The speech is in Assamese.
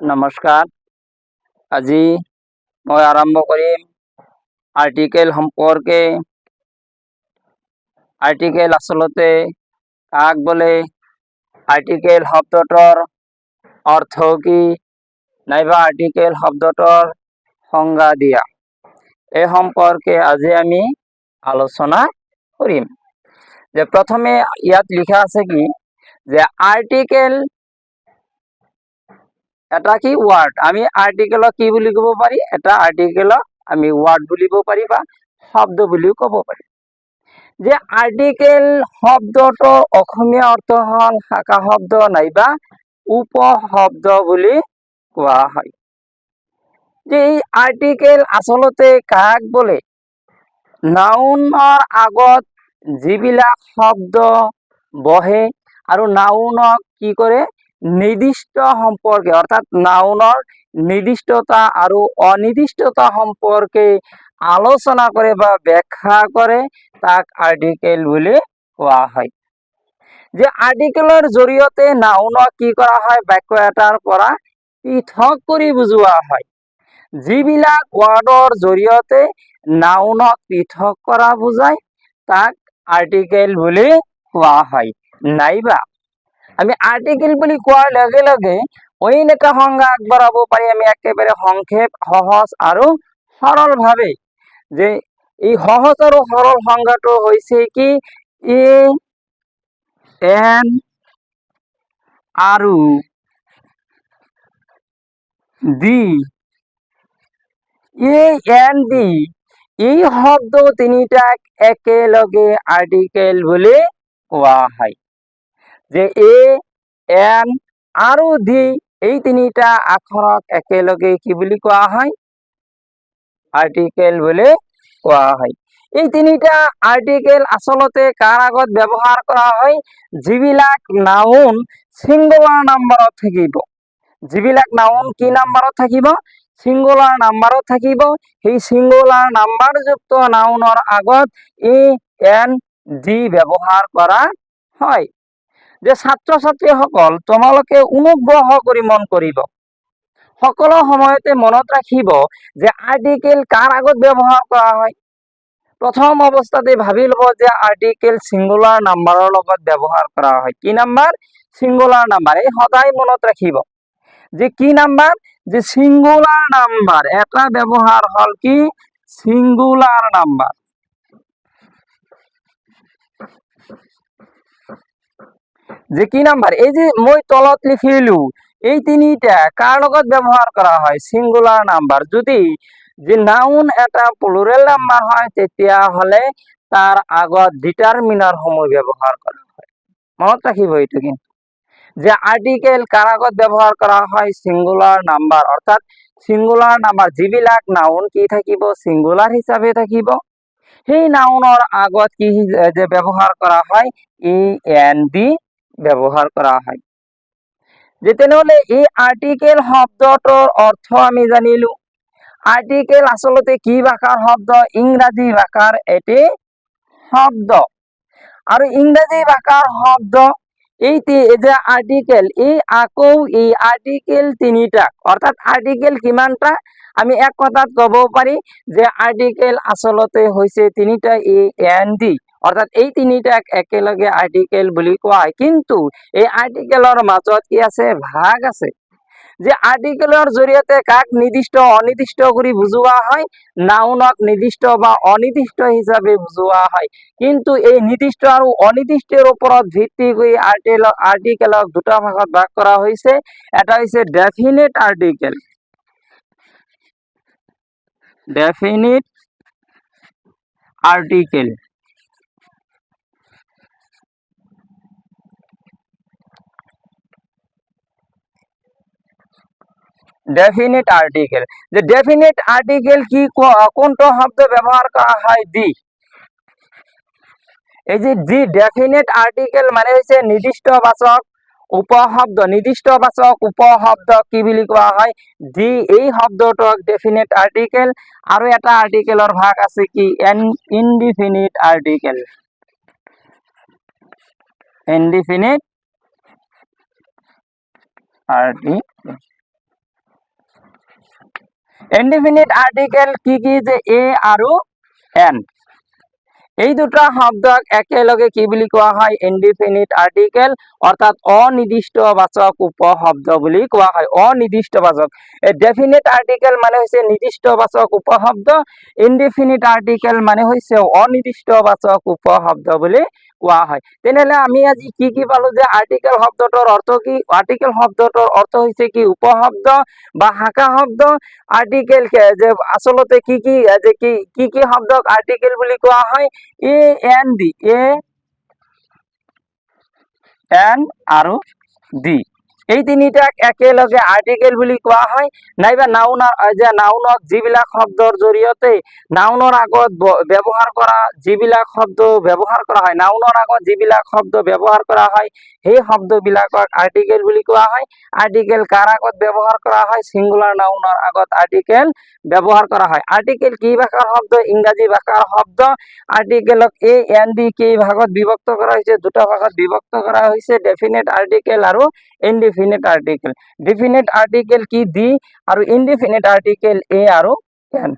নমস্কাৰ। আজি মই আৰম্ভ কৰিম আৰ্টিকেল সম্পৰ্কে। আৰ্টিকেল আচলতে কাক বলে, আৰ্টিকেল শব্দটোৰ অৰ্থ কি, নাইবা আৰ্টিকেল শব্দটোৰ সংজ্ঞা দিয়া, এই সম্পৰ্কে আজি আমি আলোচনা কৰিম। যে প্ৰথমে ইয়াত লিখা আছে কি, যে আৰ্টিকেল এটা কি ওয়াৰ্ড। আমি আৰ্টিকেলক কি বুলি ক'ব পাৰি, এটা আৰ্টিকেলক আমি ওয়াৰ্ড বুলিব পাৰি বা শব্দ বুলিও ক'ব পাৰি। যে আৰ্টিকেল শব্দটোৰ অসমীয়া অৰ্থ হ'ল শাখা শব্দ নাইবা উপশব্দ বুলি কোৱা হয়। যে এই আৰ্টিকেল আচলতে কাক বোলে, নাউনৰ আগত যিবিলাক শব্দ বহে আৰু নাউনক কি কৰে, নিৰ্দিষ্ট সম্পৰ্কে অৰ্থাৎ নাউনৰ নিৰ্দিষ্টতা আৰু অনিৰ্দিষ্টতা সম্পৰ্কে আলোচনা কৰে বা ব্যাখ্যা কৰে, তাক আৰ্টিকেল বুলি কোৱা হয়। যে আৰ্টিকেলৰ জৰিয়তে নাউনক কি কৰা হয়, বাক্য এটাৰ পৰা পৃথক কৰি বুজোৱা হয়। যিবিলাক ওয়াৰ্ডৰ জৰিয়তে নাউনক পৃথক কৰা বুজায়, তাক আৰ্টিকেল বুলি কোৱা হয়। নাইবা আমি আৰ্টিকেল বুলি কোৱাৰ লগে লগে অইন এটা সংজ্ঞা আগবঢ়াব পাৰি আমি একেবাৰে সংক্ষেপ, সহজ আৰু সৰল ভাৱে। যে এই সহজ আৰু সৰল সংজ্ঞাটো হৈছে কি, এ এন আৰু ডি, এ এন ডি এই শব্দ তিনিটাক একেলগে আৰ্টিকেল বুলি কোৱা হয়। যে এ এন আৰু ডি এই তিনিটা আখৰক একেলগে কি বুলি কোৱা হয়, আৰ্টিকেল বুলি কোৱা হয়। এই তিনিটা আৰ্টিকেল আচলতে কাৰ আগত ব্যৱহাৰ কৰা হয়, যিবিলাক নাউন সিঙ্গুলাৰ নাম্বাৰত থাকিব। যিবিলাক নাউন কি নাম্বাৰত থাকিব, সিঙ্গুলাৰ নাম্বাৰত থাকিব। সেই সিঙ্গুলাৰ নাম্বাৰযুক্ত নাউনৰ আগত এ এন ডি ব্যৱহাৰ কৰা হয়। যে ছাত্ৰ ছাত্ৰীসকল তোমালোকে অনুগ্ৰহ কৰি মন কৰিব, সকলো সময়তে মনত ৰাখিব যে আৰ্টিকেল কাৰ আগত ব্যৱহাৰ কৰা হয়। প্ৰথম অৱস্থাতে ভাবি ল'ব যে আৰ্টিকেল সিঙ্গুলাৰ নাম্বাৰৰ লগত ব্যৱহাৰ কৰা হয়। কি নাম্বাৰ, সিঙ্গুলাৰ নাম্বাৰ। এই সদায় মনত ৰাখিব যে কি নাম্বাৰ, যে সিঙ্গুলাৰ নাম্বাৰ। এটা ব্যৱহাৰ হল কি, সিঙ্গুলাৰ নাম্বাৰ। যে কি নাম্বাৰ, এই যে মই তলত লিখিলো এই তিনিটা কাৰ লগত ব্যৱহাৰ কৰা হয়, সিঙ্গুলাৰ নাম্বাৰ। যদি যে নাউন এটা প্লুৰেল নাম্বাৰ হয়, তেতিয়া হলে তাৰ আগত ডিটাৰমিনাৰ সমূহ ব্যৱহাৰ কৰা হয়। মনত ৰাখিব এইটো কিন্তু, যে আৰ্টিকেল কাৰ আগত ব্যৱহাৰ কৰা হয়, সিঙ্গুলাৰ নাম্বাৰ। অৰ্থাৎ সিঙ্গুলাৰ নাম্বাৰ যিবিলাক নাউন কি থাকিব, সিঙ্গুলাৰ হিচাপে থাকিব, সেই নাউনৰ আগত কি যে ব্যৱহাৰ কৰা হয়, ই এন ডি ব্যৱহাৰ কৰা হয়। যে তেনেহলে এই আৰ্টিকেল শব্দটোৰ অৰ্থ আমি জানিলো। আৰ্টিকেল আচলতে কি ভাষাৰ শব্দ, ইংৰাজী ভাষাৰ এটি শব্দ। আৰু ইংৰাজী ভাষাৰ শব্দ এই যে আৰ্টিকেল, এই আকৌ এই আৰ্টিকেল তিনিটা, অৰ্থাৎ আৰ্টিকেল কিমানটা, আমি এক কথাত কব পাৰি যে আৰ্টিকেল আচলতে হৈছে তিনিটা, এ এন ডি। অৰ্থাৎ এই তিনিটাক একেলগে আৰ্টিকেল বুলি কোৱা হয়। কিন্তু এই আৰ্টিকেলৰ মাজত কি আছে, ভাগ আছে। যে আৰ্টিকেলৰ জৰিয়তে কাক নিৰ্দিষ্ট অনিৰ্দিষ্ট কৰি বুজোৱা হয়, নাউনক নিৰ্দিষ্ট বা অনিৰ্দিষ্ট হিচাপে বুজোৱা হয়। কিন্তু এই নিৰ্দিষ্ট আৰু অনিৰ্দিষ্টৰ ওপৰত ভিত্তি কৰি আৰ্টিকেলক দুটা ভাগত ভাগ কৰা হৈছে। এটা হৈছে definite article, definite article, definite article. যে ডেফিনেট আর্টিকেল কি, কোনটো শব্দ ব্যবহার করা হয়, দি। এই যে দি ডেফিনেট আর্টিকেল মানে হচ্ছে নির্দিষ্ট বাচক উপশব্দ। নির্দিষ্ট বাচক উপশব্দ কি বুলি কোৱা হয়, দি। এই শব্দটোক ডেফিনেট আৰ্টিকেল। আৰু এটা আৰ্টিকেলৰ ভাগ আছে কি, indefinite article, indefinite article. Indefinite article কি কি যে এ আৰু এন এই দুটা শব্দক একেলগে কি বুলি কোৱা হয় ইনডিফিনিট আৰ্টিকেল অৰ্থাৎ অনিৰ্দিষ্টবাচক উপশব্দ বুলি কোৱা হয় অনিৰ্দিষ্টবাচক ডেফিনিট আৰ্টিকেল মানে হৈছে নিৰ্দিষ্টবাচক উপশব্দ ইনডিফিনিট আৰ্টিকেল মানে হৈছে অনিৰ্দিষ্টবাচক উপশব্দ বুলি কোৱা হয় তেনেহলে আমি আজি কি পালো যে আৰ্টিকেল শব্দটোৰ অৰ্থ কি আৰ্টিকেল শব্দটোৰ অৰ্থ হৈছে কি উপশব্দ বা শাখা শব্দ আৰ্টিকেল যে আসলতে কি শব্দক আৰ্টিকেল বুলি কোৱা হয় এ এন আৰু ডি এই তিনিটাক একেলগে আৰ্টিকেল বুলি কোৱা হয় নাইবা নাউনক যিবিলাক শব্দৰ জৰিয়তে নাউনৰ আগত ব্যৱহাৰ কৰা যিবিলাক শব্দ ব্যৱহাৰ কৰা হয় নাউনৰ আগত যিবিলাক শব্দ ব্যৱহাৰ কৰা হয় সেই শব্দবিলাকক আৰ্টিকেল বুলি কোৱা হয় আৰ্টিকেল কাৰ আগত ব্যৱহাৰ কৰা হয় সিঙ্গুলাৰ নাউনৰ আগত আৰ্টিকেল ব্যৱহাৰ কৰা হয় আৰ্টিকেল কি ভাষাৰ শব্দ ইংৰাজী ভাষাৰ শব্দ আৰ্টিকেলক এ এন ডি কেই ভাগত বিভক্ত কৰা হৈছে দুটা ভাগত বিভক্ত কৰা হৈছে ডেফিনেট আৰ্টিকেল আৰু ইনডিফিনিট আৰ্টিকেল ডিফিনিট আৰ্টিকেল কি ডি আৰু ইনডিফিনিট আৰ্টিকেল এ আৰু এন